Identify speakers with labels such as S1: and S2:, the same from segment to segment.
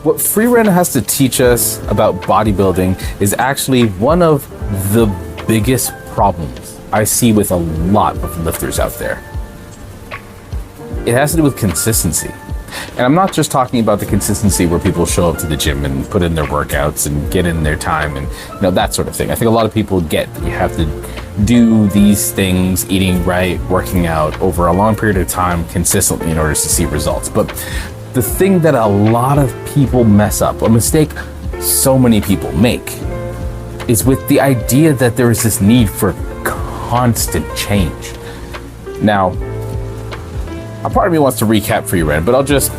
S1: What Frieren has to teach us about bodybuilding is actually one of the biggest problems I see with a lot of lifters out there. It has to do with consistency. And I'm not just talking about the consistency where people show up to the gym and put in their workouts and get in their time and that sort of thing. I think a lot of people get that you have to do these things, eating right, working out over a long period of time consistently in order to see results. But the thing that a lot of people mess up, a mistake so many people make, is with the idea that there is this need for constant change. Now, a part of me wants to recap Frieren, but I'll just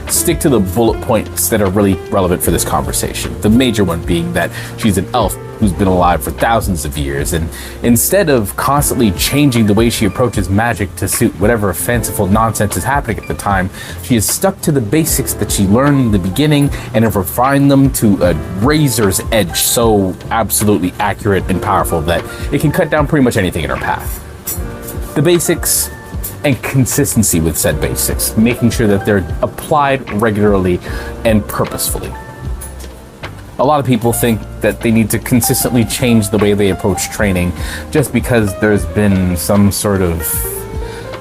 S1: stick to the bullet points that are really relevant for this conversation. The major one being that she's an elf who's been alive for thousands of years, and instead of constantly changing the way she approaches magic to suit whatever fanciful nonsense is happening at the time, she has stuck to the basics that she learned in the beginning and have refined them to a razor's edge, so absolutely accurate and powerful that it can cut down pretty much anything in her path. The basics and consistency with said basics, making sure that they're applied regularly and purposefully. A lot of people think that they need to consistently change the way they approach training just because there's been some sort of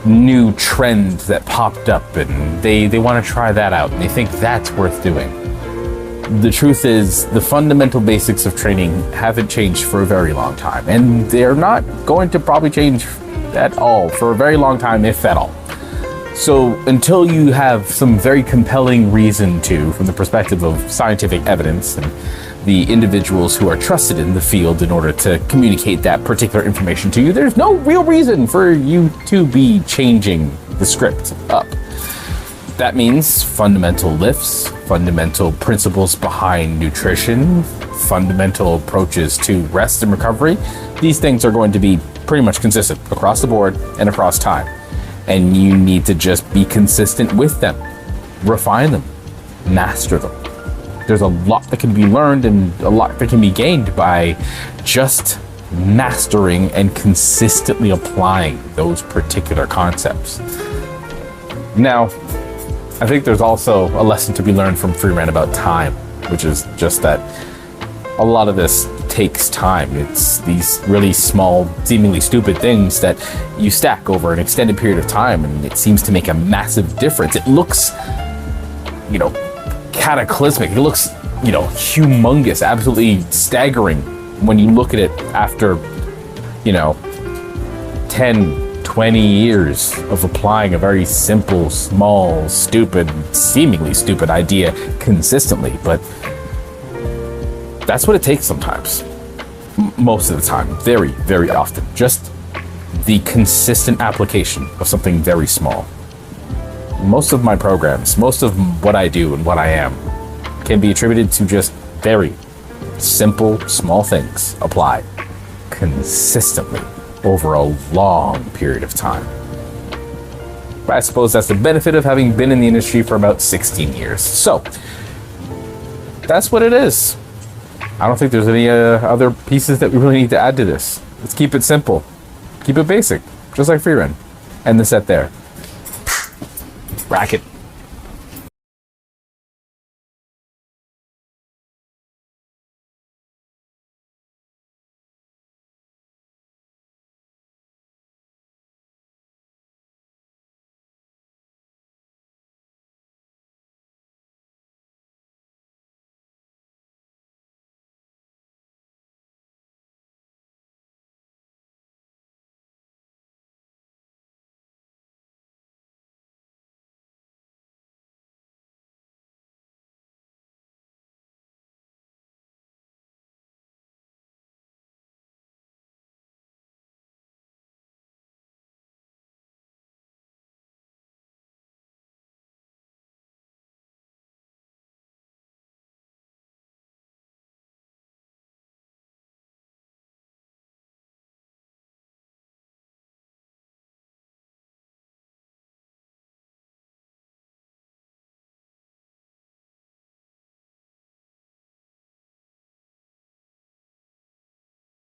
S1: new trend that popped up and they want to try that out and they think that's worth doing. The truth is, the fundamental basics of training haven't changed for a very long time, and they're not going to probably change at all for a very long time, if at all. So until you have some very compelling reason to, from the perspective of scientific evidence and the individuals who are trusted in the field in order to communicate that particular information to you, there's no real reason for you to be changing the script up. That means fundamental lifts, fundamental principles behind nutrition, fundamental approaches to rest and recovery. These things are going to be pretty much consistent across the board and across time. And you need to just be consistent with them, refine them, master them. There's a lot that can be learned and a lot that can be gained by just mastering and consistently applying those particular concepts. Now, I think there's also a lesson to be learned from Frieren about time, which is just that a lot of this takes time. It's these really small, seemingly stupid things that you stack over an extended period of time, and it seems to make a massive difference. It looks, cataclysmic. It looks, humongous, absolutely staggering when you look at it after, 10, 20 years of applying a very simple, small, stupid, seemingly stupid idea consistently. But that's what it takes sometimes. Most of the time, very, very often. Just the consistent application of something very small. Most of my programs, most of what I do and what I am can be attributed to just very simple, small things applied consistently over a long period of time. But I suppose that's the benefit of having been in the industry for about 16 years. So that's what it is. I don't think there's any other pieces that we really need to add to this. Let's keep it simple. Keep it basic, just like Frieren. End the set there. Racket.